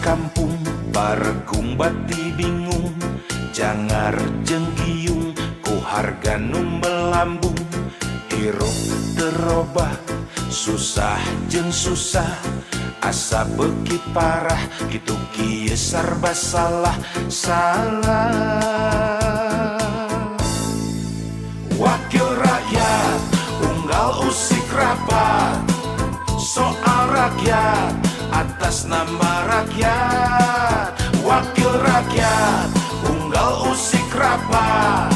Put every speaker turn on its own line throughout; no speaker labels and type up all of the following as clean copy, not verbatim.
kampung Baregung bati bingung Jangar jenggiyung Ku harga nu melambung Hirup terobah Susah jeng susah Asa beki parah Gitu kieu sarba salah Wakil rakyat Unggal usik rapat Soal rakyat Atas nama rakyat Wakil rakyat Unggal usik rapat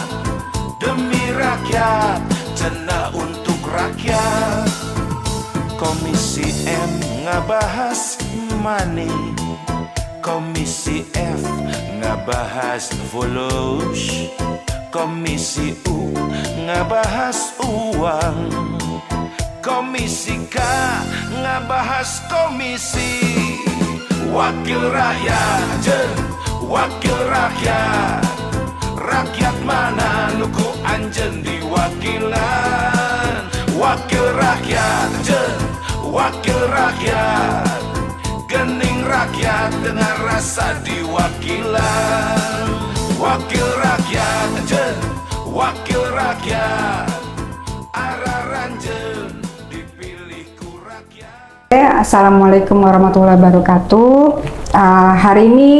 Demi rakyat Cenah untuk rakyat Komisi M ngabahas money Komisi F ngabahas volus Komisi U ngabahas uang Komisi K ngabahas komisi Wakil rakyat jen Wakil rakyat Rakyat mana nuku anjen diwakilan Wakil rakyat jen Wakil rakyat Gening rakyat dengan rasa diwakilan Wakil rakyat jen Wakil rakyat Araranjen dipilihku rakyat.
Assalamualaikum warahmatullahi wabarakatuh. Hari ini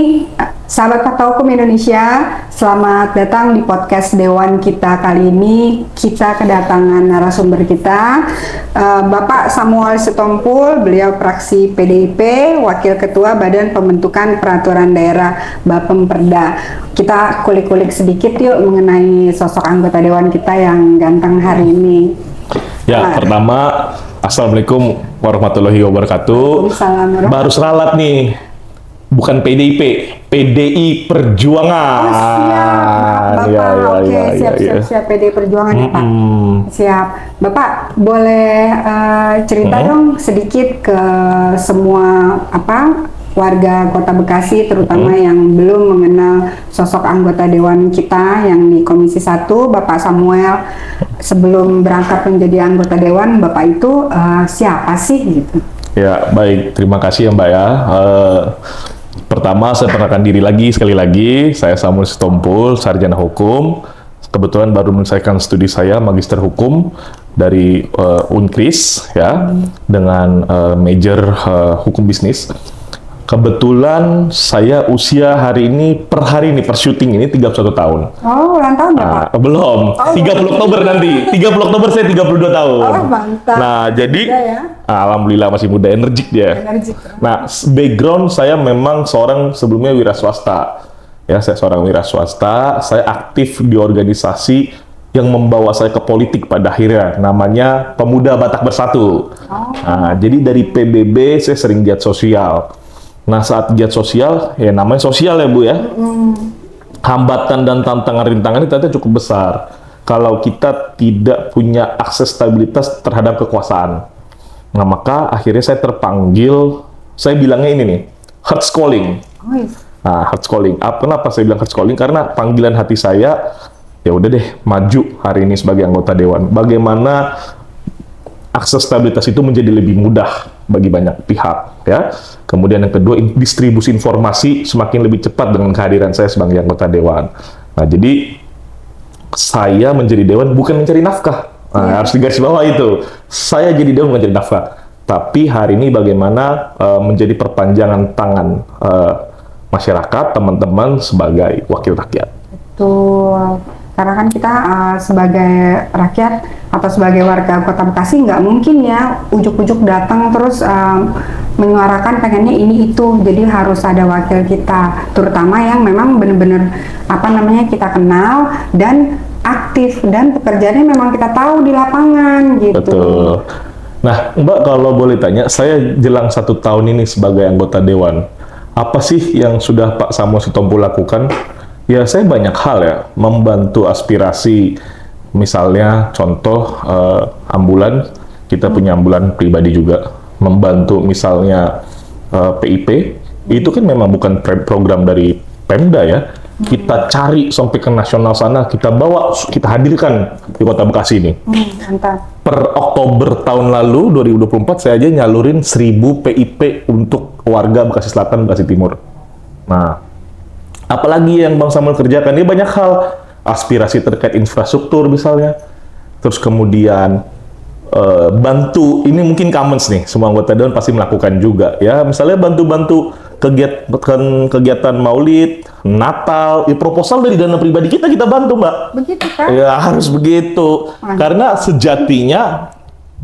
sahabat Fakta Hukum Indonesia, selamat datang di podcast Dewan kita. Kali ini kita kedatangan narasumber kita, Bapak Samuel Sitompul, beliau fraksi PDIP, Wakil Ketua Badan Pembentukan Peraturan Daerah Bapemperda. Kita kulik-kulik sedikit yuk mengenai sosok anggota Dewan kita yang ganteng hari ini.
Ya, pertama, Assalamualaikum warahmatullahi wabarakatuh. Baru seralat nih, bukan PDIP, PDI Perjuangan.
Oh, siap, Bapak. Siap, PDI Perjuangan ya, Pak. Siap. Bapak, boleh cerita dong sedikit ke semua warga Kota Bekasi, terutama yang belum mengenal sosok anggota Dewan kita yang di Komisi 1, Bapak Samuel. Sebelum berangkat menjadi anggota Dewan, Bapak itu siapa sih gitu?
Ya, baik. Terima kasih ya Mbak ya. Pertama, saya perkenalkan diri lagi, sekali lagi. Saya Samuel Sitompul, Sarjana Hukum. Kebetulan baru menyelesaikan studi saya, Magister Hukum dari Unkris, ya, dengan major Hukum Bisnis. Kebetulan saya usia hari ini, per syuting ini 31 tahun.
Oh, ulang tahun ya, Pak?
Belum, 30 Oktober nanti. 30 Oktober saya 32 tahun.
Oh, mantap.
Nah, jadi,
ya?
Alhamdulillah masih muda, energik dia. Nah, background saya memang seorang sebelumnya wira swasta. Ya, saya seorang wira swasta, saya aktif di organisasi yang membawa saya ke politik pada akhirnya, namanya Pemuda Batak Bersatu. Nah, jadi dari PBB saya sering giat sosial. Nah, saat giat sosial, ya namanya sosial ya Bu ya, hambatan dan tantangan rintangan itu ternyata cukup besar kalau kita tidak punya akses stabilitas terhadap kekuasaan. Nah, maka akhirnya saya terpanggil, saya bilangnya ini nih, heart calling. Nah, heart calling. Kenapa saya bilang heart calling? Karena panggilan hati saya, ya udah deh, maju hari ini sebagai anggota Dewan. Bagaimana akses stabilitas itu menjadi lebih mudah bagi banyak pihak, ya. Kemudian yang kedua, distribusi informasi semakin lebih cepat dengan kehadiran saya sebagai anggota Dewan. Nah, jadi saya menjadi Dewan bukan mencari nafkah. Nah, harus digarisbawahi itu. Saya jadi Dewan bukan mencari nafkah. Tapi hari ini bagaimana menjadi perpanjangan tangan masyarakat, teman-teman sebagai wakil rakyat.
Betul. Karena kan kita sebagai rakyat atau sebagai warga Kota Bekasi nggak mungkin ya ujuk-ujuk datang terus menyuarakan pengennya ini itu. Jadi harus ada wakil kita, terutama yang memang benar-benar kita kenal dan aktif dan pekerjaannya memang kita tahu di lapangan gitu.
Betul. Nah, Mbak, kalau boleh tanya, saya jelang 1 tahun ini sebagai anggota Dewan, apa sih yang sudah Pak Samuel Sitompul lakukan? Ya, saya banyak hal ya, membantu aspirasi, misalnya contoh ambulan, kita punya ambulan pribadi juga, membantu misalnya PIP, itu kan memang bukan program dari Pemda ya, kita cari sampai ke nasional sana, kita bawa, kita hadirkan di Kota Bekasi ini. per Oktober tahun lalu 2024 saya aja nyalurin 1000 PIP untuk warga Bekasi Selatan, Bekasi Timur. Nah, apalagi yang Bang Samuel kerjakan? Dia banyak hal, aspirasi terkait infrastruktur misalnya, terus kemudian bantu, ini mungkin common nih, semua anggota dewan pasti melakukan juga ya, misalnya bantu-bantu kegiatan Maulid, Natal, ya proposal dari dana pribadi kita bantu, Mbak.
Begitu kan?
Ya harus begitu, karena sejatinya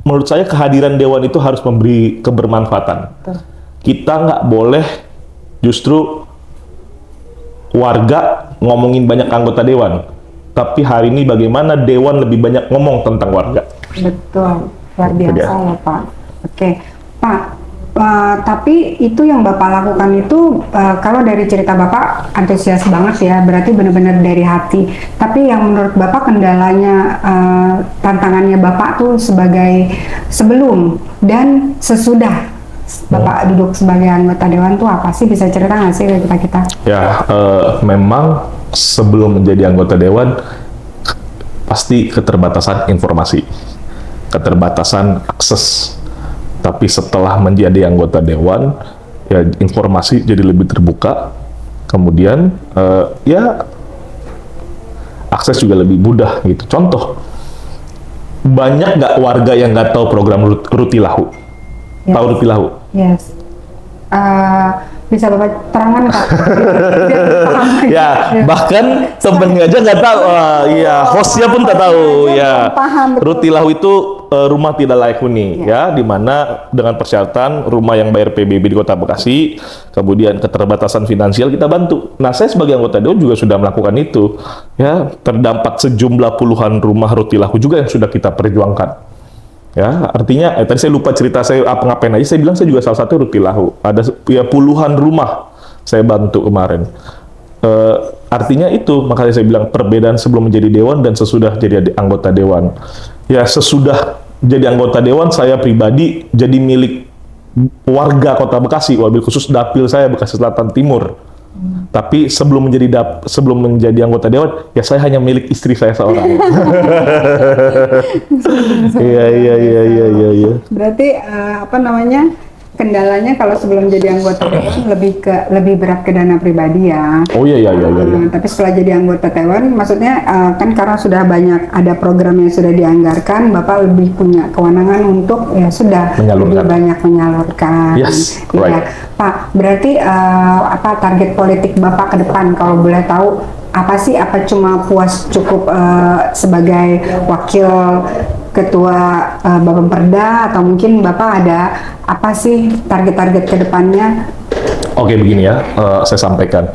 menurut saya kehadiran dewan itu harus memberi kebermanfaatan.
Betul.
Kita nggak boleh justru warga ngomongin banyak anggota dewan, tapi hari ini bagaimana dewan lebih banyak ngomong tentang warga.
Betul, luar biasa ya Pak. Oke, Pak. Tapi itu yang Bapak lakukan itu, kalau dari cerita Bapak antusias banget ya, berarti benar-benar dari hati. Tapi yang menurut Bapak kendalanya, tantangannya Bapak tuh sebagai sebelum dan sesudah Bapak duduk sebagai anggota dewan tuh apa sih? Bisa cerita nggak sih ke kita?
Ya, memang sebelum menjadi anggota dewan pasti keterbatasan informasi, keterbatasan akses. Tapi setelah menjadi anggota dewan, ya informasi jadi lebih terbuka. Kemudian ya akses juga lebih mudah gitu. Contoh, banyak nggak warga yang nggak tahu program Rutilahu?
Yes.
Tahu Rutilahu?
Yes. Bisa Bapak terangkan Kak?
Ya, bahkan temennya aja nggak tahu. Iya, hostnya pun nggak tahu. Ya, Rutilahu itu rumah tidak layak huni, ya, di mana dengan persyaratan rumah yang bayar PBB di Kota Bekasi, kemudian keterbatasan finansial kita bantu. Nah, saya sebagai anggota dewan juga sudah melakukan itu. Ya, terdampak sejumlah puluhan rumah Rutilahu juga yang sudah kita perjuangkan. Ya, artinya tadi saya lupa cerita saya apa ngapain aja. Saya bilang saya juga salah satu Rutilahu. Ada ya puluhan rumah saya bantu kemarin. Artinya itu, makanya saya bilang perbedaan sebelum menjadi dewan dan sesudah jadi anggota dewan. Ya, sesudah jadi anggota dewan saya pribadi jadi milik warga Kota Bekasi, wabil khusus dapil saya Bekasi Selatan Timur. Tapi sebelum menjadi anggota dewan, ya saya hanya milik istri saya seorang. Iya.
Berarti apa namanya, kendalanya kalau sebelum jadi anggota dewan lebih berat ke dana pribadi ya.
Oh iya.
Tapi setelah jadi anggota dewan, maksudnya kan karena sudah banyak ada program yang sudah dianggarkan, Bapak lebih punya kewenangan untuk ya sudah lebih banyak menyalurkan.
Yes,
ya.
right.
Pak, berarti apa target politik Bapak ke depan kalau boleh tahu? Apa sih? Apa cuma puas cukup sebagai wakil ketua Bapemperda, atau mungkin Bapak ada apa sih target-target ke depannya?
Oke, begini ya, saya sampaikan.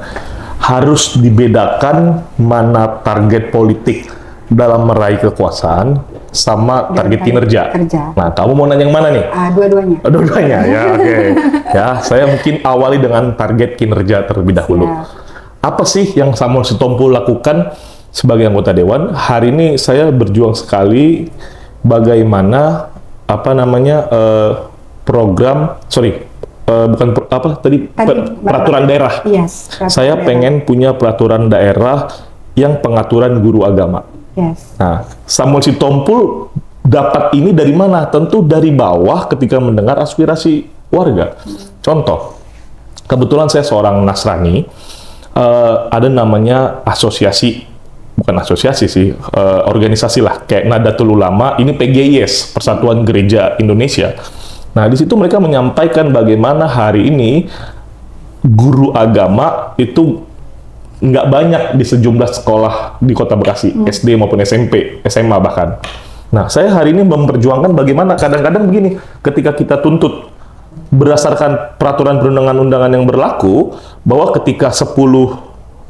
Harus dibedakan mana target politik dalam meraih kekuasaan sama target kinerja. Nah, kamu mau nanya yang mana nih?
Dua-duanya.
Dua-duanya, ya oke. Ya, saya mungkin awali dengan target kinerja terlebih dahulu. Apa sih yang Samuel Sitompul lakukan sebagai anggota dewan? Hari ini saya berjuang sekali bagaimana peraturan daerah.
Yes,
Saya pengen punya peraturan daerah yang pengaturan guru agama.
Yes.
Nah, Samuel Sitompul dapat ini dari mana? Tentu dari bawah ketika mendengar aspirasi warga. Contoh, kebetulan saya seorang Nasrani. Ada namanya organisasi lah, kayak Nahdlatul Ulama, ini PGIS, Persatuan Gereja Indonesia. Nah, di situ mereka menyampaikan bagaimana hari ini guru agama itu nggak banyak di sejumlah sekolah di Kota Bekasi, SD maupun SMP, SMA bahkan. Nah, saya hari ini memperjuangkan bagaimana kadang-kadang begini, ketika kita tuntut berdasarkan peraturan perundang-undangan yang berlaku, bahwa ketika 10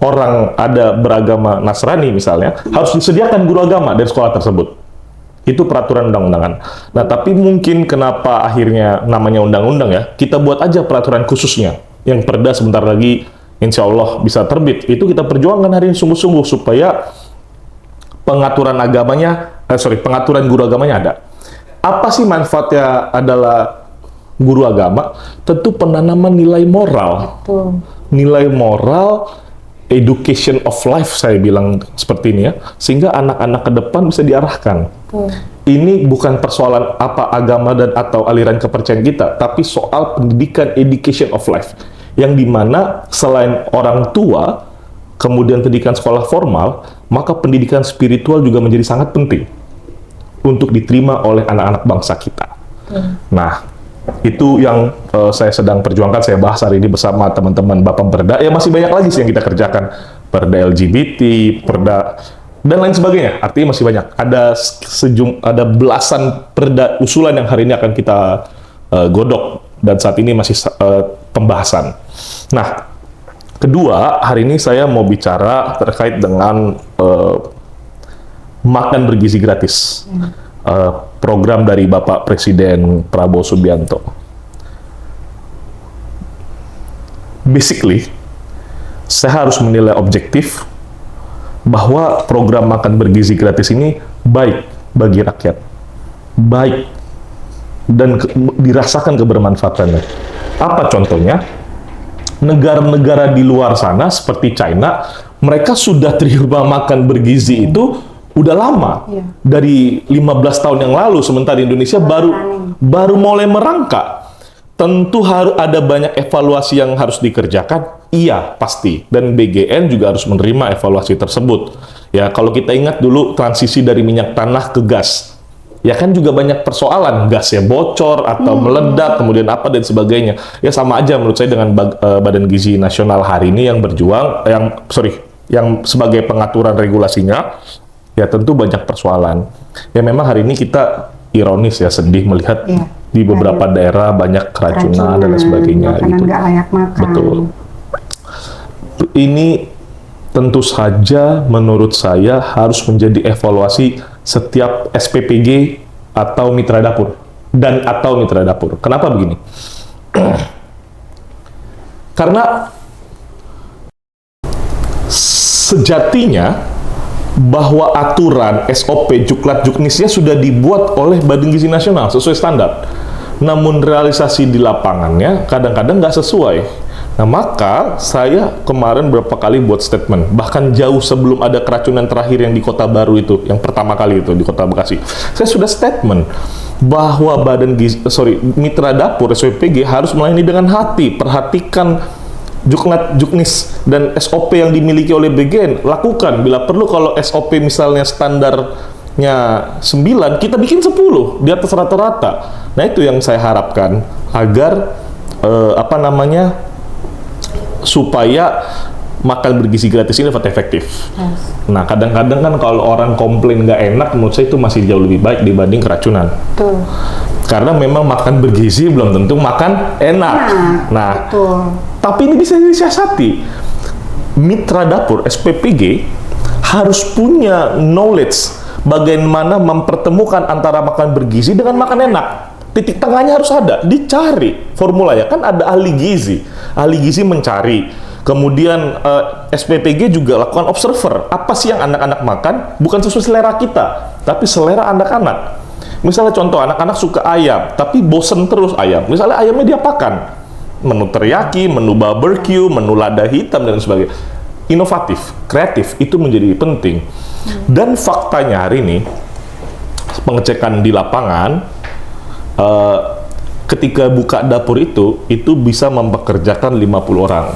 orang ada beragama Nasrani misalnya, harus disediakan guru agama dari sekolah tersebut. Itu peraturan undang-undangan. Nah, tapi mungkin kenapa akhirnya namanya undang-undang ya, kita buat aja peraturan khususnya, yang perda sebentar lagi insya Allah bisa terbit. Itu kita perjuangkan hari ini sungguh-sungguh supaya pengaturan guru agamanya ada. Apa sih manfaatnya adalah guru agama? Tentu penanaman nilai moral.
Betul.
Nilai moral, education of life, saya bilang seperti ini ya, sehingga anak-anak ke depan bisa diarahkan. ini bukan persoalan apa agama dan atau aliran kepercayaan kita, tapi soal pendidikan, education of life, yang dimana selain orang tua, kemudian pendidikan sekolah formal, maka pendidikan spiritual juga menjadi sangat penting untuk diterima oleh anak-anak bangsa kita. Nah, itu yang saya sedang perjuangkan, saya bahas hari ini bersama teman-teman Bapak Perda. Ya masih banyak lagi sih yang kita kerjakan, Perda LGBT, Perda dan lain sebagainya. Artinya masih banyak. Ada belasan perda usulan yang hari ini akan kita godok dan saat ini masih pembahasan. Nah, kedua, hari ini saya mau bicara terkait dengan makan bergizi gratis. Program dari Bapak Presiden Prabowo Subianto. Basically, saya harus menilai objektif bahwa program makan bergizi gratis ini baik bagi rakyat, baik dan dirasakan kebermanfaatannya. Apa contohnya? Negara-negara di luar sana seperti China, mereka sudah terima makan bergizi itu udah lama, dari 15 tahun yang lalu, sementara Indonesia baru mulai merangkak. Tentu harus ada banyak evaluasi yang harus dikerjakan, iya pasti, dan BGN juga harus menerima evaluasi tersebut. Ya, kalau kita ingat dulu transisi dari minyak tanah ke gas, ya kan juga banyak persoalan, gasnya bocor atau meledak, kemudian apa dan sebagainya. Ya sama aja menurut saya dengan Badan Gizi Nasional hari ini yang berjuang, yang sebagai pengaturan regulasinya, ya tentu banyak persoalan. Ya memang hari ini kita ironis ya, sedih melihat di beberapa daerah banyak keracunan dan lain sebagainya.
Makanan
gitu.
nggak layak makan.
Betul. Ini tentu saja menurut saya harus menjadi evaluasi setiap SPPG atau mitra dapur atau mitra dapur. Kenapa begini? Karena sejatinya bahwa aturan SOP Juklat Juknisnya sudah dibuat oleh Badan Gizi Nasional sesuai standar. Namun realisasi di lapangannya kadang-kadang nggak sesuai. Nah, maka saya kemarin berapa kali buat statement, bahkan jauh sebelum ada keracunan terakhir yang di Kota Baru itu, yang pertama kali itu di Kota Bekasi. Saya sudah statement bahwa mitra dapur SPPG harus melayani dengan hati, perhatikan Juklat Juknis dan SOP yang dimiliki oleh BGN, lakukan. Bila perlu kalau SOP misalnya standarnya 9, kita bikin 10 di atas rata-rata. Nah, itu yang saya harapkan agar supaya makan bergizi gratis ini dapat efektif. Nah, kadang-kadang kan kalau orang komplain nggak enak, menurut saya itu masih jauh lebih baik dibanding keracunan.
Betul.
Karena memang makan bergizi belum tentu makan enak. Nah,
betul.
Tapi ini bisa disiasati. Mitra dapur SPPG harus punya knowledge bagaimana mempertemukan antara makan bergizi dengan makan enak. Titik tengahnya harus ada, dicari formulanya. Kan ada ahli gizi mencari. Kemudian SPPG juga lakukan observer. Apa sih yang anak-anak makan? Bukan sesuai selera kita, tapi selera anak-anak. Misalnya contoh, anak-anak suka ayam, tapi bosen terus ayam. Misalnya ayamnya diapakan? Menu teriyaki, menu barbecue, menu lada hitam, dan sebagainya. Inovatif, kreatif, itu menjadi penting. Dan faktanya hari ini, pengecekan di lapangan, ketika buka dapur itu bisa mempekerjakan 50 orang.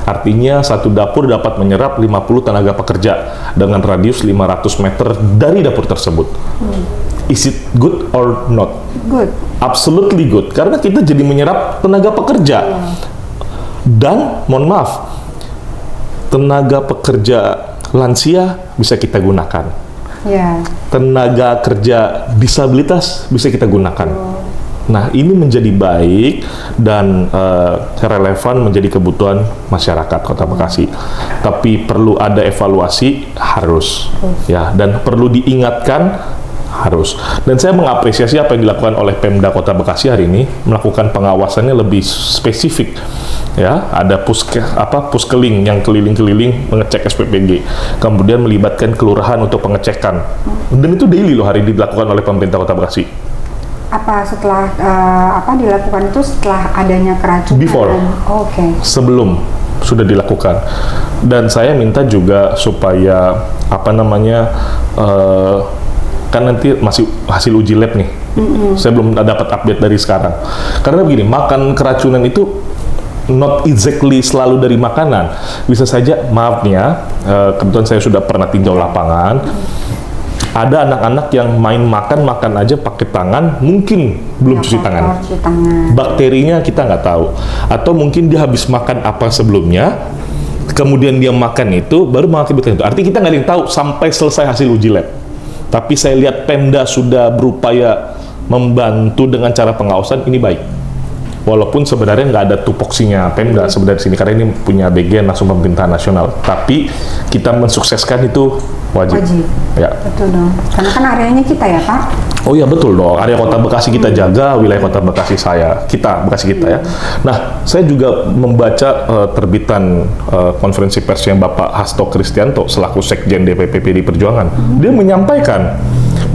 Artinya satu dapur dapat menyerap 50 tenaga pekerja dengan radius 500 meter dari dapur tersebut. Is it good or not?
Good.
Absolutely good. Karena kita jadi menyerap tenaga pekerja. Dan, mohon maaf, tenaga pekerja lansia bisa kita gunakan. Tenaga kerja disabilitas bisa kita gunakan. Nah, ini menjadi baik dan relevan menjadi kebutuhan masyarakat Kota Bekasi. Tapi perlu ada evaluasi, harus. Ya, dan perlu diingatkan, harus. Dan saya mengapresiasi apa yang dilakukan oleh Pemda Kota Bekasi hari ini, melakukan pengawasannya lebih spesifik. Ya, ada puskeling yang keliling-keliling mengecek SPPG, kemudian melibatkan kelurahan untuk pengecekan. Dan itu daily loh hari ini dilakukan oleh pemerintah Kota Bekasi.
Setelah dilakukan itu setelah adanya keracunan?
Before. Sebelum sudah dilakukan. Dan saya minta juga supaya kan nanti masih hasil uji lab nih. Saya belum dapat update dari sekarang. Karena begini, makan keracunan itu not exactly selalu dari makanan. Bisa saja, maaf nih ya, kebetulan saya sudah pernah tinjau lapangan. Ada anak-anak yang main makan aja pakai tangan, mungkin belum cuci tangan. Bakterinya kita nggak tahu. Atau mungkin dia habis makan apa sebelumnya, kemudian dia makan itu, baru mengakibatkan itu. Artinya kita nggak ada yang tahu sampai selesai hasil uji lab. Tapi saya lihat Pemda sudah berupaya membantu dengan cara pengawasan, ini baik. Walaupun sebenarnya nggak ada tupoksinya Pemda sebenarnya di sini, karena ini punya bagian langsung pemerintahan nasional. Tapi kita mensukseskan itu wajib. Ya.
Betul dong. Karena kan areanya kita ya, Pak.
Oh iya betul dong. Area Kota Bekasi kita jaga, wilayah Kota Bekasi Bekasi kita ya. Nah, saya juga membaca terbitan konferensi pers yang Bapak Hasto Kristianto selaku Sekjen DPP PD Perjuangan. Dia menyampaikan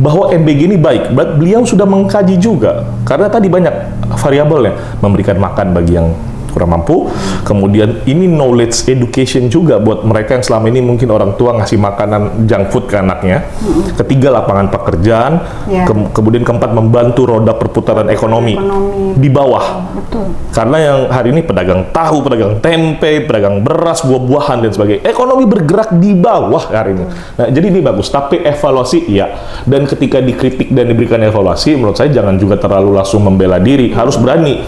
bahwa MBG ini baik. Beliau sudah mengkaji juga. Karena tadi banyak variabelnya, memberikan makan bagi yang kurang mampu, kemudian ini knowledge education juga buat mereka yang selama ini mungkin orang tua ngasih makanan junk food ke anaknya. Ketiga, lapangan pekerjaan. Kemudian keempat, membantu roda perputaran ekonomi di bawah.
Betul.
Karena yang hari ini pedagang tahu, pedagang tempe, pedagang beras, buah-buahan dan sebagainya, ekonomi bergerak di bawah hari ini. Nah, jadi ini bagus, tapi evaluasi iya. Dan ketika dikritik dan diberikan evaluasi, menurut saya jangan juga terlalu langsung membela diri, harus berani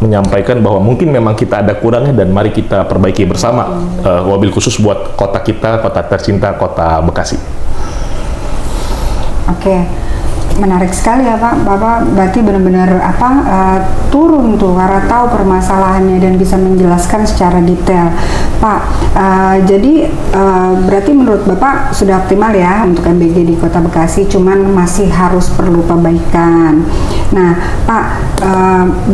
menyampaikan bahwa mungkin memang kita ada kurangnya dan mari kita perbaiki bersama. Wabil khusus buat kota kita, kota tercinta, Kota Bekasi.
Oke. Menarik sekali ya Pak, Bapak berarti benar-benar turun tuh karena tahu permasalahannya dan bisa menjelaskan secara detail. Pak, jadi berarti menurut Bapak sudah optimal ya untuk MBG di Kota Bekasi, cuman masih harus perlu perbaikan. Nah Pak,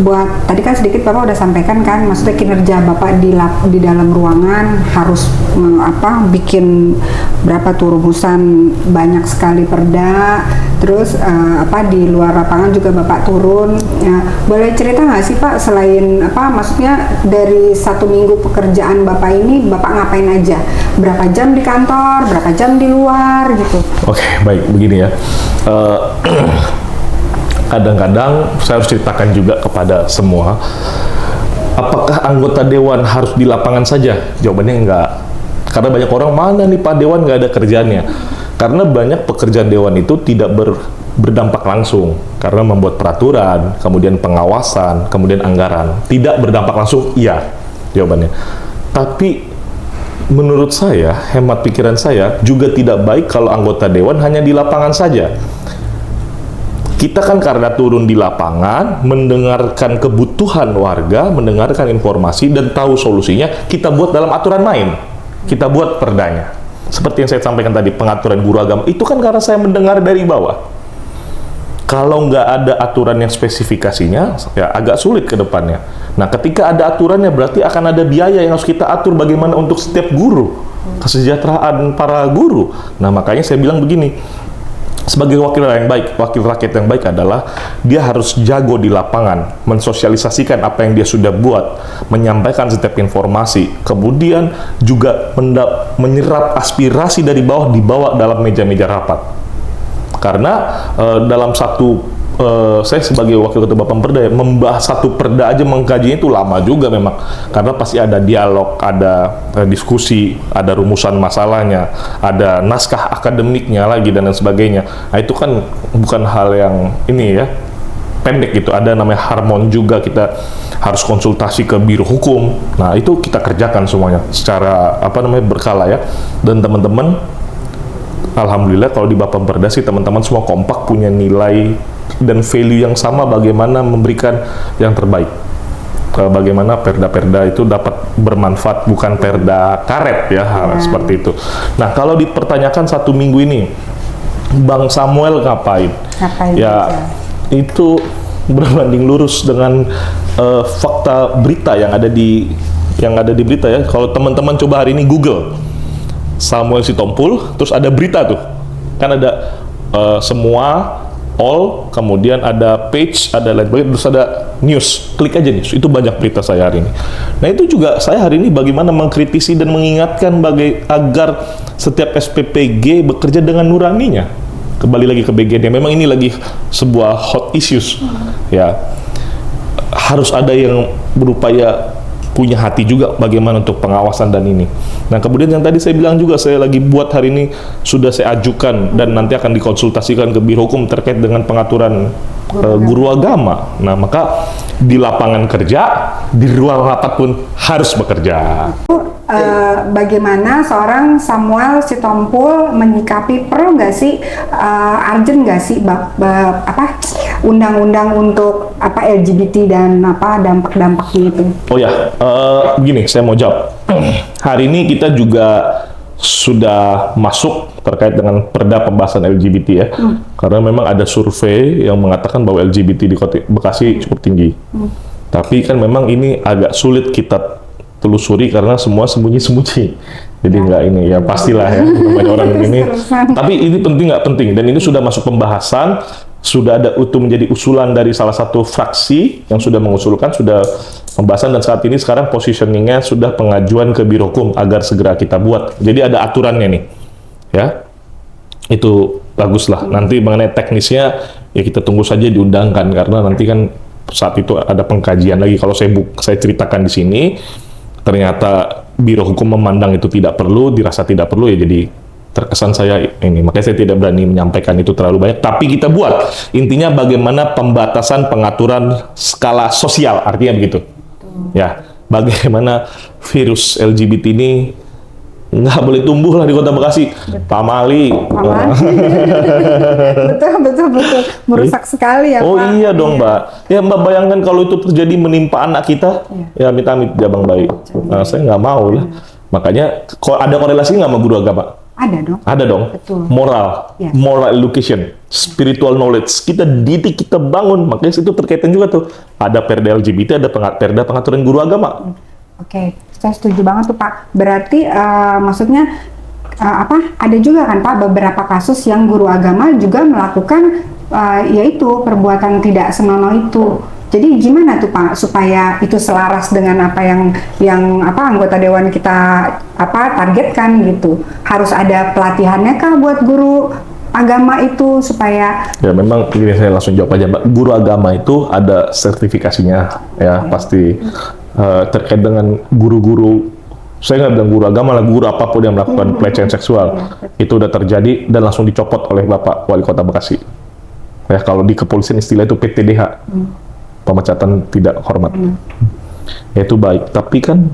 buat tadi kan sedikit Bapak udah sampaikan kan, maksudnya kinerja Bapak di dalam ruangan harus bikin berapa tuh rumusan, banyak sekali perda, terus di luar lapangan juga Bapak turun. Ya, boleh cerita nggak sih Pak, selain maksudnya dari 1 minggu pekerjaan Bapak ini Bapak ngapain aja? Berapa jam di kantor, berapa jam di luar gitu?
Oke, baik, begini ya. Kadang-kadang saya harus ceritakan juga kepada semua, apakah anggota dewan harus di lapangan saja? Jawabannya enggak. Karena banyak orang, mana nih Pak Dewan nggak ada kerjaannya. Karena banyak pekerjaan dewan itu tidak berdampak langsung. Karena membuat peraturan, kemudian pengawasan, kemudian anggaran. Tidak berdampak langsung, iya jawabannya. Tapi menurut saya, hemat pikiran saya, juga tidak baik kalau anggota dewan hanya di lapangan saja. Kita kan karena turun di lapangan, mendengarkan kebutuhan warga, mendengarkan informasi, dan tahu solusinya, kita buat dalam aturan main. Kita buat perdanya. Seperti yang saya sampaikan tadi, pengaturan guru agama, itu kan karena saya mendengar dari bawah. Kalau nggak ada aturan yang spesifikasinya, ya agak sulit ke depannya. Nah, ketika ada aturannya, berarti akan ada biaya yang harus kita atur bagaimana untuk setiap guru, kesejahteraan para guru. Nah, makanya saya bilang begini, sebagai wakil rakyat yang baik adalah dia harus jago di lapangan, mensosialisasikan apa yang dia sudah buat, menyampaikan setiap informasi, kemudian juga menyerap aspirasi dari bawah, dibawa dalam meja-meja rapat. Karena dalam satu saya sebagai wakil ketua Pemperda membahas satu perda aja, mengkajinya itu lama juga memang, karena pasti ada dialog, ada diskusi, ada rumusan masalahnya, ada naskah akademiknya lagi dan lain sebagainya. Nah itu kan bukan hal yang ini ya pendek gitu, ada namanya harmon juga, kita harus konsultasi ke biro hukum. Nah itu kita kerjakan semuanya secara berkala ya. Dan teman-teman, alhamdulillah kalau di Bapemperda sih teman-teman semua kompak, punya nilai dan value yang sama bagaimana memberikan yang terbaik. Bagaimana perda-perda itu dapat bermanfaat, bukan perda karet ya, seperti itu. Nah, kalau dipertanyakan 1 minggu ini, Bang Samuel ngapain? Ya, itu berbanding lurus dengan fakta berita yang ada di berita ya. Kalau teman-teman coba hari ini Google Samuel Sitompul, terus ada berita tuh, kan ada semua, all, kemudian ada page, ada lain sebagainya, terus ada news, klik aja news, itu banyak berita saya hari ini. Nah itu juga saya hari ini bagaimana mengkritisi dan mengingatkan agar setiap SPPG bekerja dengan nuraninya. kembali lagi ke bagiannya. Memang ini lagi sebuah hot issues, ya. Harus ada yang berupaya punya hati juga bagaimana untuk pengawasan dan ini. Nah, kemudian yang tadi saya bilang juga, saya lagi buat hari ini sudah saya ajukan dan nanti akan dikonsultasikan ke Biro Hukum terkait dengan pengaturan guru agama. Nah, maka di lapangan kerja, di ruang rapat pun harus bekerja.
Bagaimana seorang Samuel Sitompul menyikapi, perlu nggak sih, urgent nggak sih undang-undang untuk LGBT dan dampak-dampaknya itu?
Oh ya, begini, saya mau jawab. Hari ini kita juga sudah masuk terkait dengan perda pembahasan LGBT ya, karena memang ada survei yang mengatakan bahwa LGBT di Kota Bekasi cukup tinggi. Tapi kan memang ini agak sulit kita telusuri karena semua sembunyi-sembunyi. Jadi nggak ini, ya pastilah ya, namanya orang ini. Tapi ini penting nggak penting, dan ini sudah masuk pembahasan, sudah ada menjadi usulan dari salah satu fraksi yang sudah mengusulkan, sudah pembahasan, dan saat ini sekarang positioningnya sudah pengajuan ke Biro Hukum agar segera kita buat. Jadi ada aturannya nih, ya. Itu baguslah. Nanti mengenai teknisnya, ya kita tunggu saja diundangkan, karena nanti kan saat itu ada pengkajian lagi. Kalau saya ceritakan di sini, ternyata Biro Hukum memandang itu tidak perlu, dirasa tidak perlu, ya jadi terkesan saya ini. Makanya saya tidak berani menyampaikan itu terlalu banyak, tapi kita buat. Intinya bagaimana pembatasan pengaturan skala sosial, artinya begitu. Ya, bagaimana virus LGBT ini nggak boleh tumbuh lah di Kota Bekasi. Pamali.
betul merusak sekali ya,
Oh
Pak.
iya dong, Mbak. Ya, Mbak bayangkan kalau itu terjadi menimpa anak kita, ya amit-amit jabang bayi. Nah, saya nggak mau lah. Makanya ada korelasi nggak sama guru agama?
Ada dong.
Ada dong.
Betul.
Moral,
Ya.
moral education, spiritual knowledge. Kita didik, kita bangun. Makanya itu terkaitan juga tuh. Ada perda LGBT, ada perda pengaturan guru agama.
Oke, saya setuju banget tuh, Pak. Berarti maksudnya ada juga kan, Pak, beberapa kasus yang guru agama juga melakukan yaitu perbuatan tidak senonoh itu. Jadi gimana tuh, Pak, supaya itu selaras dengan apa yang anggota dewan kita targetkan gitu? Harus ada pelatihannya kah buat guru agama itu supaya?
Ya memang ini saya langsung jawab aja, Mbak. Guru agama itu ada sertifikasinya, ya pasti. Terkait dengan guru-guru, saya nggak bilang guru agama lah, guru apapun yang melakukan pelecehan seksual, itu udah terjadi dan langsung dicopot oleh Bapak Wali Kota Bekasi. Ya, kalau di kepolisian istilah itu PTDH, pemecatan tidak hormat. Ya, itu baik, tapi kan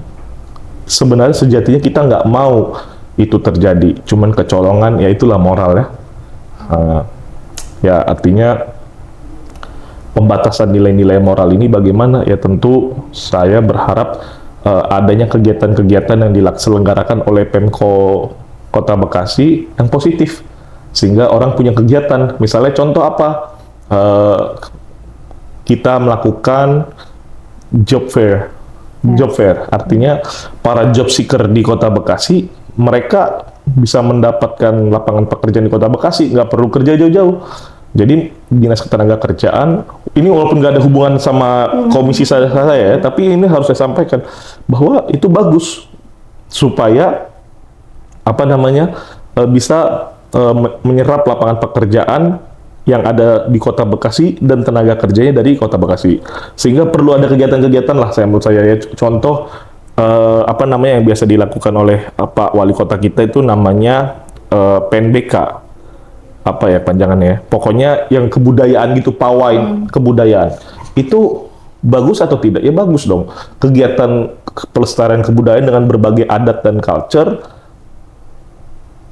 sebenarnya sejatinya kita nggak mau itu terjadi, cuman kecolongan, ya itulah moral ya. Ya artinya pembatasan nilai-nilai moral ini bagaimana? Ya tentu saya berharap adanya kegiatan-kegiatan yang diselenggarakan oleh Pemko Kota Bekasi yang positif, sehingga orang punya kegiatan. Misalnya contoh apa? Kita melakukan job fair. Job fair artinya para job seeker di Kota Bekasi, mereka bisa mendapatkan lapangan pekerjaan di Kota Bekasi, nggak perlu kerja jauh-jauh. Jadi Dinas Ketenagakerjaan ini walaupun nggak ada hubungan sama komisi saya ya, tapi ini harus saya sampaikan bahwa itu bagus supaya bisa menyerap lapangan pekerjaan yang ada di Kota Bekasi dan tenaga kerjanya dari Kota Bekasi. Sehingga perlu ada kegiatan-kegiatan lah, menurut saya ya. Contoh yang biasa dilakukan oleh Pak Wali Kota kita itu namanya PNBK. Apa ya panjangannya? Pokoknya yang kebudayaan gitu, pawai kebudayaan. Itu bagus atau tidak? Ya bagus dong. Kegiatan pelestarian kebudayaan dengan berbagai adat dan culture.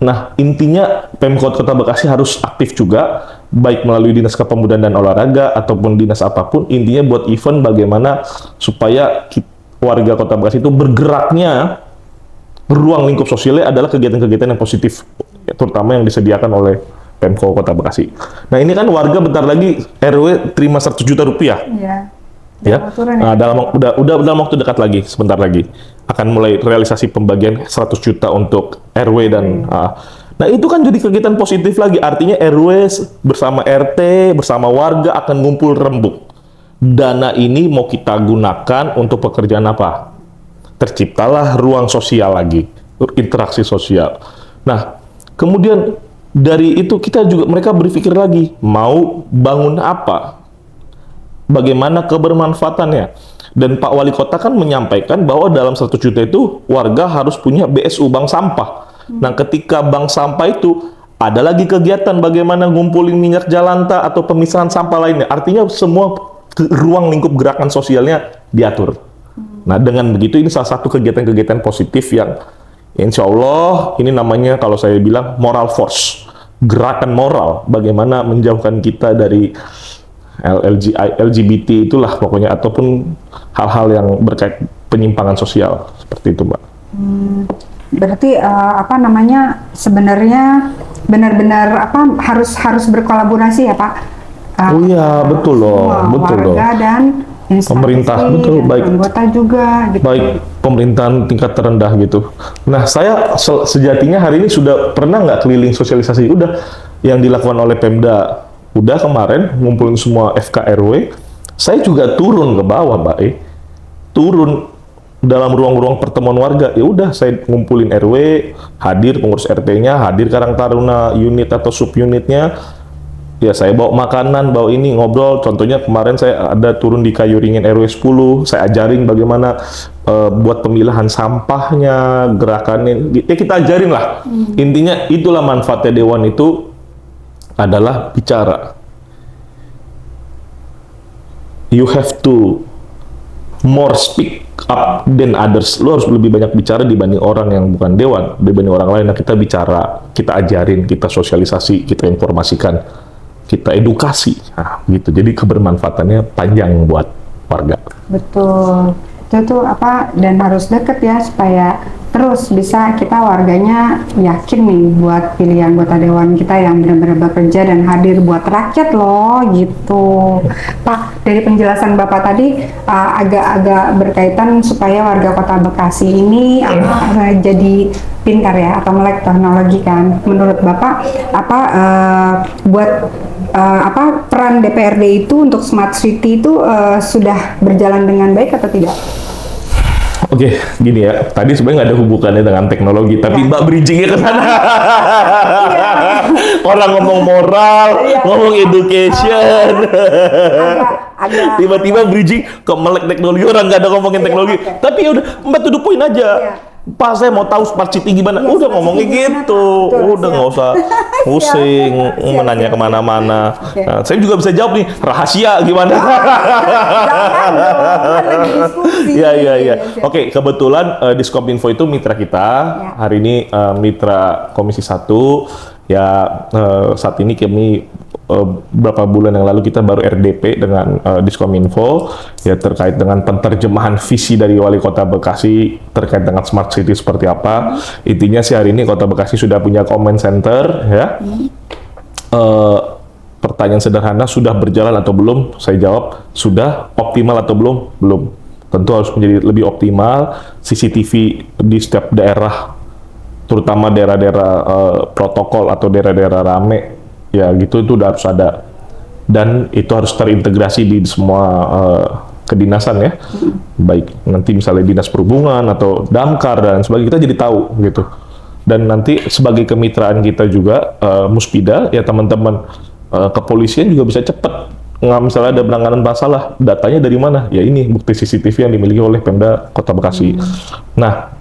Nah, intinya Pemkot Kota Bekasi harus aktif juga, baik melalui Dinas Kepemudaan dan Olahraga ataupun dinas apapun. Intinya buat event bagaimana supaya warga Kota Bekasi itu bergeraknya, ruang lingkup sosialnya adalah kegiatan-kegiatan yang positif, terutama yang disediakan oleh Pemko Kota Bekasi. Nah ini kan warga bentar lagi RW terima 100 juta rupiah.
Iya.
Ya. Nah, dalam waktu dekat lagi, sebentar lagi akan mulai realisasi pembagian 100 juta untuk RW dan nah itu kan jadi kegiatan positif lagi. Artinya RW bersama RT bersama warga akan ngumpul rembuk. Dana ini mau kita gunakan untuk pekerjaan apa? Terciptalah ruang sosial lagi, interaksi sosial. Nah, kemudian dari itu kita juga mereka berpikir lagi mau bangun apa, bagaimana kebermanfaatannya. Dan Pak Wali Kota kan menyampaikan bahwa dalam 100 juta itu warga harus punya BSU, bank sampah. Nah, ketika bank sampah itu ada lagi kegiatan bagaimana ngumpulin minyak jalanta atau pemisahan sampah lainnya. Artinya semua ruang lingkup gerakan sosialnya diatur. Nah, dengan begitu ini salah satu kegiatan-kegiatan positif yang insya Allah ini namanya kalau saya bilang moral force, gerakan moral, bagaimana menjauhkan kita dari LGBT itulah pokoknya, ataupun hal-hal yang berkait penyimpangan sosial seperti itu, Mbak.
Berarti sebenarnya benar-benar harus berkolaborasi ya, Pak?
Oh iya, betul loh, betul loh.
Warga dan instansi,
pemerintah, betul, baik.
Anggota juga, gitu.
Baik, pemerintahan tingkat terendah gitu. Nah, saya sejatinya hari ini sudah pernah nggak keliling sosialisasi? Udah, yang dilakukan oleh Pemda. Udah kemarin ngumpulin semua FK/RW. Saya juga turun ke bawah, Mbak. Turun dalam ruang-ruang pertemuan warga. Ya udah, saya ngumpulin RW, hadir pengurus RT-nya, hadir Karang Taruna unit atau subunitnya. Ya, saya bawa makanan, bawa ini, ngobrol. Contohnya kemarin saya ada turun di Kayuringin RW 10, saya ajarin bagaimana buat pemilahan sampahnya, gerakannya. Ya kita ajarin lah. Intinya itulah manfaatnya Dewan itu adalah bicara. You have to more speak up than others. Lo harus lebih banyak bicara dibanding orang yang bukan Dewan, dibanding orang lain. Nah, kita bicara, kita ajarin, kita sosialisasi, kita informasikan, kita edukasi, nah, gitu. Jadi kebermanfaatannya panjang buat warga.
Betul. Itu tuh dan harus deket ya supaya terus bisa kita warganya yakin nih buat pilih anggota Dewan kita yang benar-benar bekerja dan hadir buat rakyat loh, gitu. Pak, dari penjelasan Bapak tadi agak-agak berkaitan supaya warga Kota Bekasi ini jadi pintar ya atau melek teknologi kan. Menurut Bapak peran DPRD itu untuk Smart City itu sudah berjalan dengan baik atau tidak?
Oke, gini ya. Tadi sebenarnya nggak ada hubungannya dengan teknologi, tapi Mbak bridgingnya ke sana. Orang ngomong moral, ngomong education. Tiba-tiba bridging ke melek teknologi, orang nggak ada ngomongin teknologi. Tapi ya udah, Mbak to the point aja. Pak, saya mau tahu Smart City gimana? Udah ngomongnya gitu. Udah nggak usah pusing menanya kemana-mana. Nah, saya juga bisa jawab nih, rahasia gimana? Iya. Oke, kebetulan Diskominfo itu mitra kita. Hari ini mitra Komisi 1. Ya, saat ini kami beberapa bulan yang lalu kita baru RDP dengan Diskominfo ya terkait dengan penerjemahan visi dari Wali Kota Bekasi terkait dengan Smart City seperti apa. Intinya sih hari ini Kota Bekasi sudah punya comment center ya. Pertanyaan sederhana, sudah berjalan atau belum? Saya jawab, sudah. Optimal atau belum? Belum. Tentu harus menjadi lebih optimal. CCTV di setiap daerah, terutama daerah-daerah protokol atau daerah-daerah rame, ya gitu, itu udah harus ada. Dan itu harus terintegrasi di semua kedinasan ya. Baik nanti misalnya Dinas Perhubungan atau Damkar dan sebagainya, kita jadi tahu gitu. Dan nanti sebagai kemitraan kita juga Muspida, ya teman-teman kepolisian juga bisa cepat. Nggak misalnya ada penanganan masalah, datanya dari mana? Ya ini bukti CCTV yang dimiliki oleh Pemda Kota Bekasi. Nah,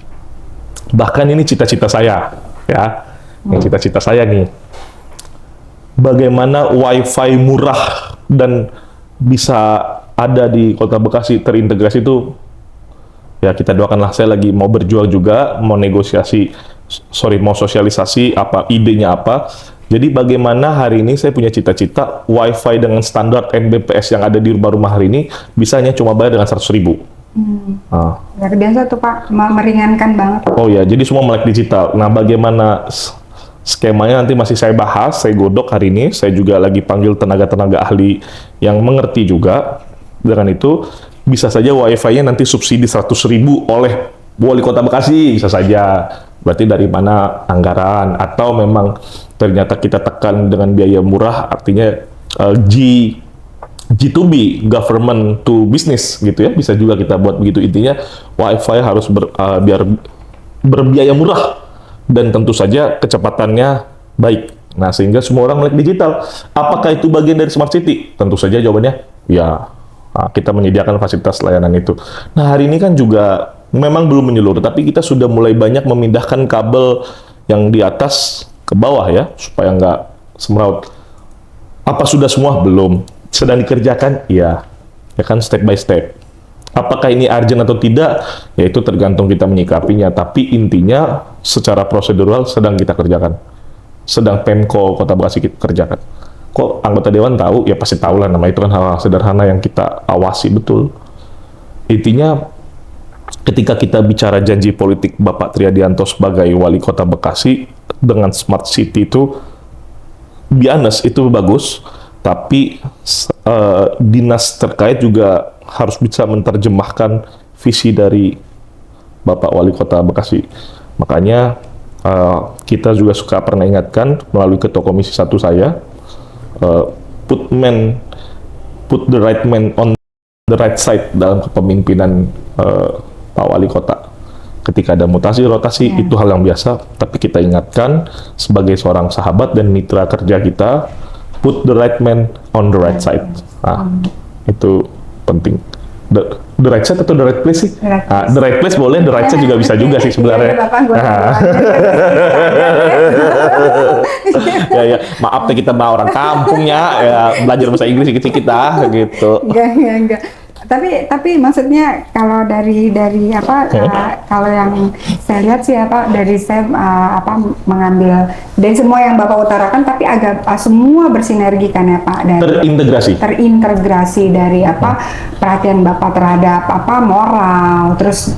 bahkan ini cita-cita saya, ya. Yang cita-cita saya nih, bagaimana WiFi murah dan bisa ada di Kota Bekasi terintegrasi itu, ya kita doakanlah. Saya lagi mau berjuang juga, mau sosialisasi apa, idenya apa. Jadi bagaimana hari ini saya punya cita-cita WiFi dengan standar Mbps yang ada di rumah-rumah hari ini bisa hanya cuma bayar dengan 100.000.
Luar biasa tuh Pak, meringankan banget.
Oh ya, jadi semua melek digital. Nah, bagaimana skemanya nanti masih saya bahas, saya godok hari ini. Saya juga lagi panggil tenaga-tenaga ahli yang mengerti juga. Dengan itu, bisa saja WiFi-nya nanti subsidi 100.000 oleh Wali Kota Bekasi, bisa saja. Berarti dari mana anggaran, atau memang ternyata kita tekan dengan biaya murah, artinya G2B, government to business gitu ya, bisa juga kita buat begitu. Intinya WiFi harus biar berbiaya murah dan tentu saja kecepatannya baik. Nah, sehingga semua orang melek digital. Apakah itu bagian dari Smart City? Tentu saja jawabannya ya. Nah, kita menyediakan fasilitas layanan itu. Nah, hari ini kan juga memang belum menyeluruh, tapi kita sudah mulai banyak memindahkan kabel yang di atas ke bawah ya, supaya nggak semeraut. Apa sudah semua? Belum. Sedang dikerjakan? Iya. Ya kan, step by step. Apakah ini urgent atau tidak? Ya itu tergantung kita menyikapinya. Tapi intinya secara prosedural sedang kita kerjakan. Sedang Pemko Kota Bekasi kita kerjakan. Kok anggota dewan tahu? Ya pasti tahu lah, nama itu kan hal-hal sederhana yang kita awasi betul. Intinya ketika kita bicara janji politik Bapak Triadianto sebagai wali Kota Bekasi dengan Smart City itu, be honest, itu bagus. Tapi dinas terkait juga harus bisa menerjemahkan visi dari Bapak Wali Kota Bekasi. Makanya kita juga suka pernah ingatkan melalui Ketua Komisi 1 saya, put the right man on the right side dalam kepemimpinan Pak Wali Kota. Ketika ada mutasi, rotasi, itu hal yang biasa. Tapi kita ingatkan sebagai seorang sahabat dan mitra kerja kita, put the right man on the right side. Nah, itu penting. The right side atau the right place sih? The right place boleh, the right side juga bisa juga sih sebenarnya. Ya, maaf deh kita mah orang kampungnya, ya belajar bahasa Inggris dikit-dikit gitu.
Enggak. Tapi maksudnya kalau dari apa kalau yang saya lihat sih dari saya mengambil dari semua yang Bapak utarakan, tapi agak semua bersinergi kan ya Pak, dari terintegrasi dari perhatian Bapak terhadap moral, terus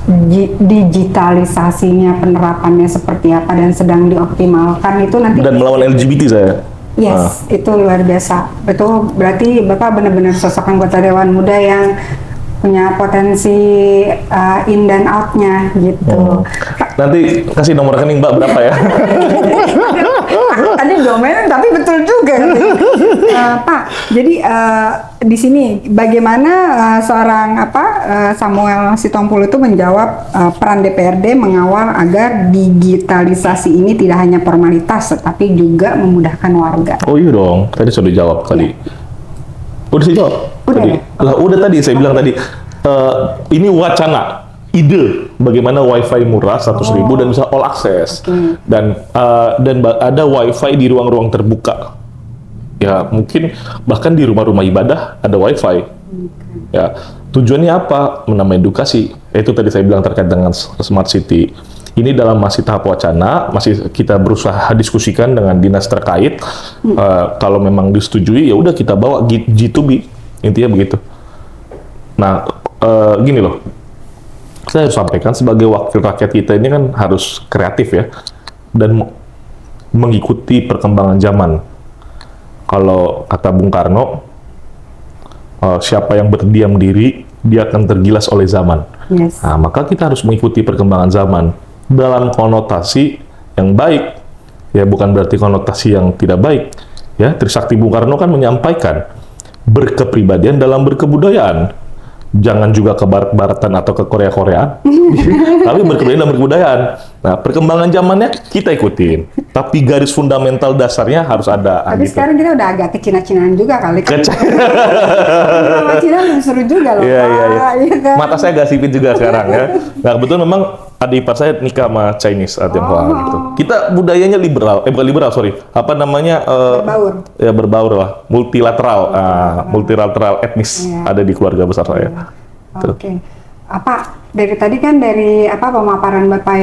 digitalisasinya, penerapannya seperti apa dan sedang dioptimalkan itu nanti,
dan melawan LGBT saya.
Yes, itu luar biasa. Betul, berarti Bapak benar-benar sosok anggota Dewan Muda yang punya potensi in dan out-nya gitu.
Nanti kasih nomor rekening Mbak berapa ya?
Tadi domain tapi betul juga. Pak, jadi di sini bagaimana seorang Samuel Sitompul itu menjawab peran DPRD mengawal agar digitalisasi ini tidak hanya formalitas tetapi juga memudahkan warga.
Oh iya dong, tadi sudah dijawab tadi. Udah saya jawab tadi. Lah udah tadi saya bilang tadi ini wacana, ide bagaimana WiFi murah 100.000 dan bisa all access. Dan ada WiFi di ruang-ruang terbuka. Ya, mungkin bahkan di rumah-rumah ibadah ada WiFi. Ya, tujuannya apa? Menambah edukasi. Itu tadi saya bilang terkait dengan Smart City. Ini dalam masih tahap wacana, masih kita berusaha diskusikan dengan dinas terkait. Kalau memang disetujui, ya udah kita bawa G2B, intinya begitu. Nah, gini loh, saya harus sampaikan sebagai wakil rakyat kita ini kan harus kreatif ya, dan mengikuti perkembangan zaman. Kalau kata Bung Karno, siapa yang berdiam diri, dia akan tergilas oleh zaman.
Yes.
Nah, maka kita harus mengikuti perkembangan zaman dalam konotasi yang baik, ya bukan berarti konotasi yang tidak baik. Ya, Trisakti Bung Karno kan menyampaikan berkepribadian dalam berkebudayaan. Jangan juga ke barat-baratan atau ke Korea-Koreaan, tapi berkepribadian dalam berkebudayaan. Nah, perkembangan zamannya kita ikutin, tapi garis fundamental dasarnya harus ada.
Tapi
gitu.
sekarang kita udah agak ke Cina-Cinaan juga kali. Sama Cina lebih seru juga loh.
Iya.
Iya kan?
Mata saya agak sipit juga sekarang ya. Nah, kebetulan memang adik ipar saya nikah sama Chinese Tionghoa gitu. Kita budayanya liberal, bukan liberal, sorry. Apa namanya?
Berbaur.
Ya berbaur lah, multilateral etnis ada di keluarga besar saya.
Oke. Dari tadi kan dari pemaparan Bapak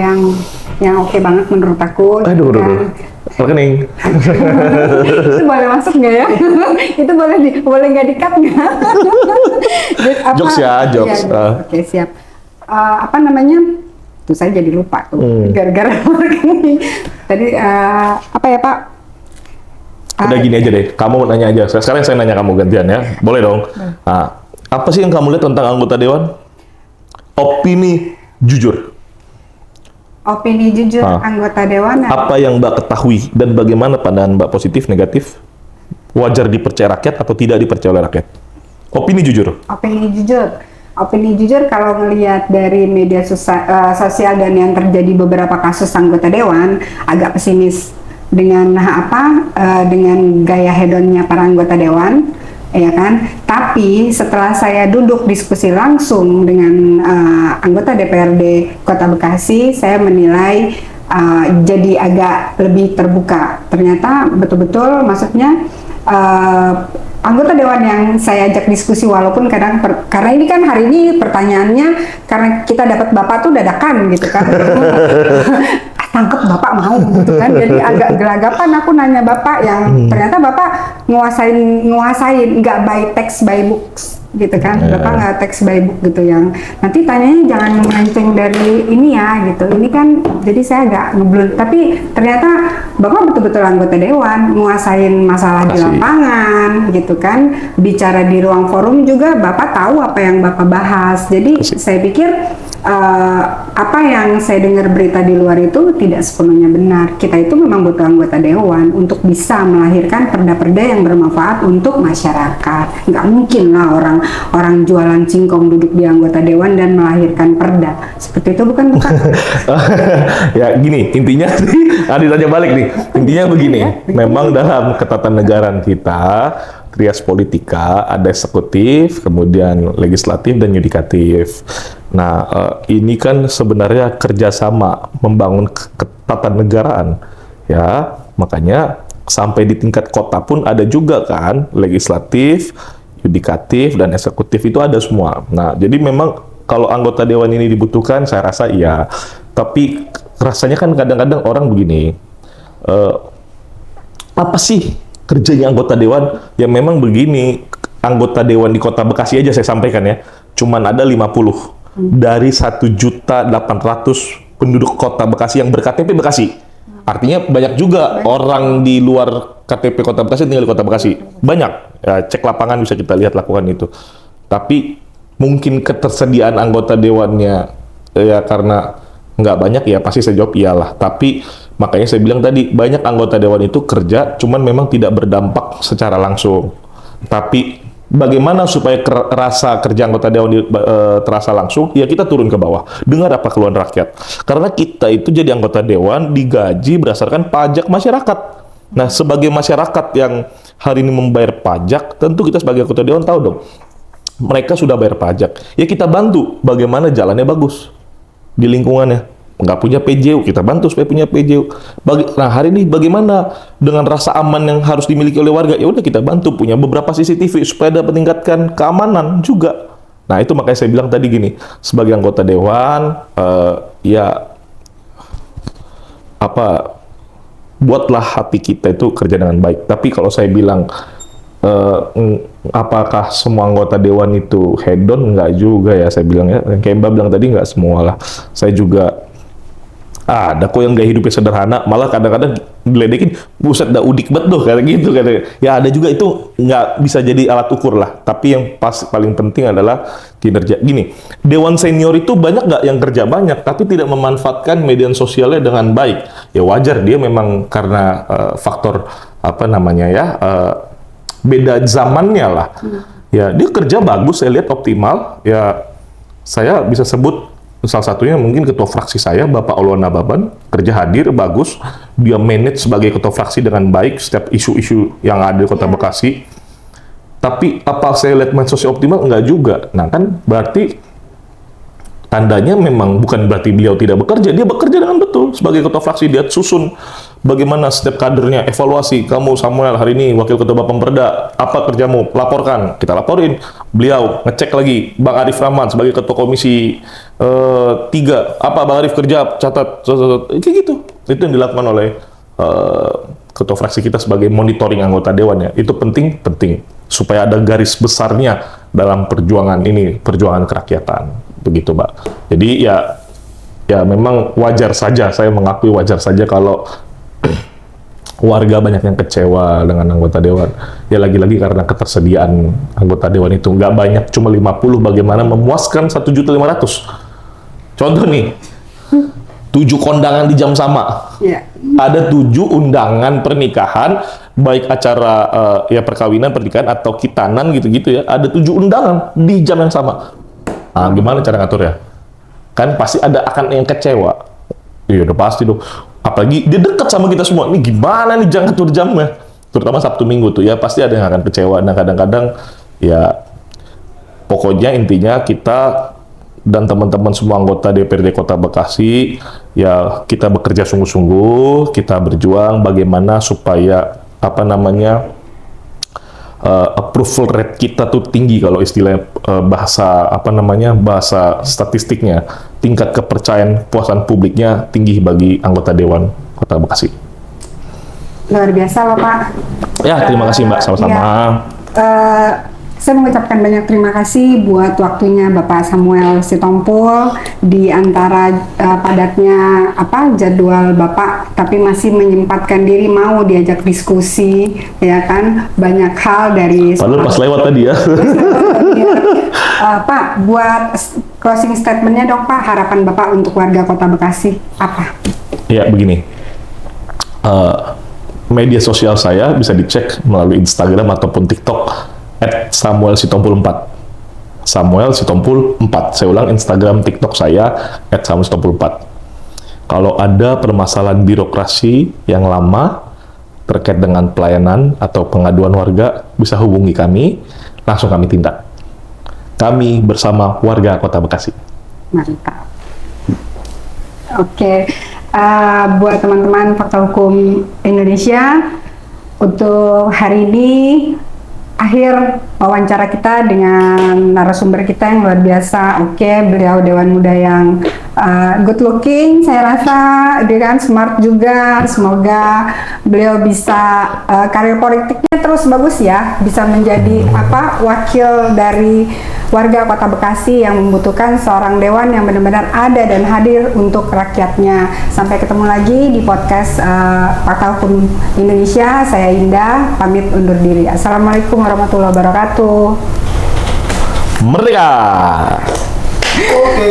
yang oke banget menurut aku.
Aduh. Rekening.
Itu boleh masuk nggak ya? Itu boleh nggak di-cut nggak?
Jokes ya, jokes.
Oke, siap. Tuh saya jadi lupa tuh gara-gara rekening. Tadi apa ya Pak?
Udah gini aja deh, kamu nanya aja. Sekarang saya nanya kamu gantian ya, boleh dong. Nah, apa sih yang kamu lihat tentang anggota dewan? Opini jujur.
Opini jujur anggota dewan.
Apa yang Mbak ketahui dan bagaimana pandangan Mbak positif, negatif? Wajar dipercaya rakyat atau tidak dipercaya oleh rakyat? Opini jujur. Opini jujur kalau ngelihat dari media sosial dan yang terjadi beberapa kasus anggota dewan agak pesimis.
dengan gaya hedonnya para anggota dewan, ya kan. Tapi setelah saya duduk diskusi langsung dengan anggota DPRD Kota Bekasi, saya menilai jadi agak lebih terbuka. Ternyata betul-betul, maksudnya anggota dewan yang saya ajak diskusi, walaupun kadang karena ini kan hari ini pertanyaannya karena kita dapat bapak tuh dadakan gitu kan. Tangkep bapak mau gitu kan, jadi agak gelagapan aku nanya bapak yang ternyata bapak nguasain nggak by text by books gitu kan. Bapak nggak text by book gitu, yang nanti tanyanya jangan melenceng dari ini ya gitu. Ini kan jadi saya agak ngeblur, tapi ternyata bapak betul-betul anggota dewan, nguasain masalah di lapangan gitu kan, bicara di ruang forum juga bapak tahu apa yang bapak bahas. Jadi saya pikir apa yang saya dengar berita di luar itu tidak sepenuhnya benar. Kita itu memang butuh anggota dewan untuk bisa melahirkan perda-perda yang bermanfaat untuk masyarakat. Nggak mungkin lah orang jualan singkong duduk di anggota dewan dan melahirkan perda. Seperti itu bukan?
Ya gini, intinya ditanya balik nih. Intinya begini, memang dalam ketatanegaraan kita, trias politika, ada eksekutif, kemudian legislatif dan yudikatif. Nah, ini kan sebenarnya kerjasama membangun ketatanegaraan, ya. Makanya sampai di tingkat kota pun ada juga kan, legislatif, yudikatif dan eksekutif itu ada semua. Nah, jadi memang kalau anggota dewan ini dibutuhkan, saya rasa iya. Tapi rasanya kan kadang-kadang orang begini, apa sih kerjanya anggota dewan? Ya memang begini, anggota dewan di Kota Bekasi aja saya sampaikan ya, cuman ada 50 dari 1.800.000 penduduk Kota Bekasi yang berKTP Bekasi. Artinya banyak juga orang di luar KTP Kota Bekasi tinggal di Kota Bekasi. Banyak. Ya, cek lapangan bisa kita lihat, lakukan itu. Tapi mungkin ketersediaan anggota dewannya ya karena nggak banyak, ya pasti saya jawab iyalah. Tapi makanya saya bilang tadi, banyak anggota dewan itu kerja, cuman memang tidak berdampak secara langsung. Tapi bagaimana supaya rasa kerja anggota dewan terasa langsung? Ya kita turun ke bawah, dengar apa keluhan rakyat. Karena kita itu jadi anggota dewan digaji berdasarkan pajak masyarakat. Nah, sebagai masyarakat yang hari ini membayar pajak, tentu kita sebagai anggota dewan tahu dong, mereka sudah bayar pajak. Ya kita bantu bagaimana jalannya bagus di lingkungannya. Nggak punya PJU, kita bantu supaya punya PJU. Nah, hari ini bagaimana dengan rasa aman yang harus dimiliki oleh warga? Ya udah kita bantu punya beberapa CCTV supaya dapat meningkatkan keamanan juga. Nah, itu makanya saya bilang tadi gini, sebagai anggota dewan, buatlah hati kita itu kerja dengan baik. Tapi kalau saya bilang, apakah semua anggota dewan itu hedon? Nggak juga ya, saya bilang ya. Kayak Mbak bilang tadi, nggak semua lah. Saya juga ada kok yang gaya hidupnya sederhana, malah kadang-kadang diledekin, buset dah udik bet tuh, kayak gitu. Ya ada juga, itu nggak bisa jadi alat ukur lah. Tapi yang paling penting adalah kinerja. Gini, dewan senior itu banyak nggak yang kerja banyak, tapi tidak memanfaatkan media sosialnya dengan baik. Ya wajar, dia memang karena faktor beda zamannya lah. Ya dia kerja bagus, saya lihat optimal. Ya saya bisa sebut salah satunya mungkin ketua fraksi saya, Bapak Olona Baban, kerja hadir, bagus. Dia manage sebagai ketua fraksi dengan baik setiap isu-isu yang ada di Kota Bekasi. Tapi apa saya lihat medsosnya optimal? Enggak juga. Nah kan berarti tandanya memang bukan berarti beliau tidak bekerja. Dia bekerja dengan betul sebagai ketua fraksi. Dia susun bagaimana setiap kadernya, evaluasi. Kamu Samuel hari ini wakil ketua Bapemperda, apa kerjamu? Laporkan, kita laporin. Beliau ngecek lagi. Bang Arif Rahman sebagai ketua komisi 3, apa Bang Arif kerja, catat, kayak gitu. Itu yang dilakukan oleh ketua fraksi kita sebagai monitoring anggota dewan ya. Itu penting supaya ada garis besarnya dalam perjuangan ini, perjuangan kerakyatan. Begitu, Mbak. Jadi ya memang wajar saja, saya mengakui wajar saja kalau warga banyak yang kecewa dengan anggota dewan. Ya lagi-lagi karena ketersediaan anggota dewan itu nggak banyak, cuma 50. Bagaimana memuaskan 1.500.000? Contoh nih, 7 kondangan di jam sama. Ada 7 undangan pernikahan, baik acara perkawinan, pernikahan atau kitanan gitu-gitu ya. Ada 7 undangan di jam yang sama. Nah, gimana cara ngatur ya? Kan pasti akan yang kecewa. Iya, udah pasti dong. apalagi dia dekat sama kita semua. Ini gimana nih jam ngatur jamnya? Terutama Sabtu Minggu tuh ya pasti ada yang akan kecewa. Nah kadang-kadang ya pokoknya intinya kita dan teman-teman semua anggota DPRD Kota Bekasi ya kita bekerja sungguh-sungguh, kita berjuang bagaimana supaya approval rate kita tuh tinggi kalau istilah bahasa statistiknya, tingkat kepercayaan puasan publiknya tinggi bagi anggota Dewan Kota Bekasi.
Luar biasa Bapak.
Ya, terima kasih Mbak, sama-sama.
Saya mengucapkan banyak terima kasih buat waktunya Bapak Samuel Sitompul di antara padatnya jadwal Bapak, tapi masih menyempatkan diri mau diajak diskusi, ya kan, banyak hal dari.
Padahal pas lewat tadi ya.
Pak, buat closing statementnya dong Pak, harapan Bapak untuk warga Kota Bekasi apa?
Ya begini. Media sosial saya bisa dicek melalui Instagram ataupun TikTok @SamuelSitompul4. Samuel Sitompul 4. Saya ulang, Instagram, TikTok saya @SamuelSitompul4. Kalau ada permasalahan birokrasi yang lama terkait dengan pelayanan atau pengaduan warga, bisa hubungi kami, langsung kami tindak. Kami bersama warga Kota Bekasi.
Mantap. Oke. Buat teman-teman Fakta Hukum Indonesia, untuk hari ini akhir wawancara kita dengan narasumber kita yang luar biasa. Oke, beliau Dewan Muda yang good looking, saya rasa dia kan smart juga. Semoga beliau bisa karir politiknya terus bagus ya, bisa menjadi wakil dari warga Kota Bekasi yang membutuhkan seorang dewan yang benar-benar ada dan hadir untuk rakyatnya. Sampai ketemu lagi di podcast Fakta Hukum Indonesia. Saya Indah, pamit undur diri. Assalamualaikum warahmatullahi wabarakatuh.
Merdeka!
Oke,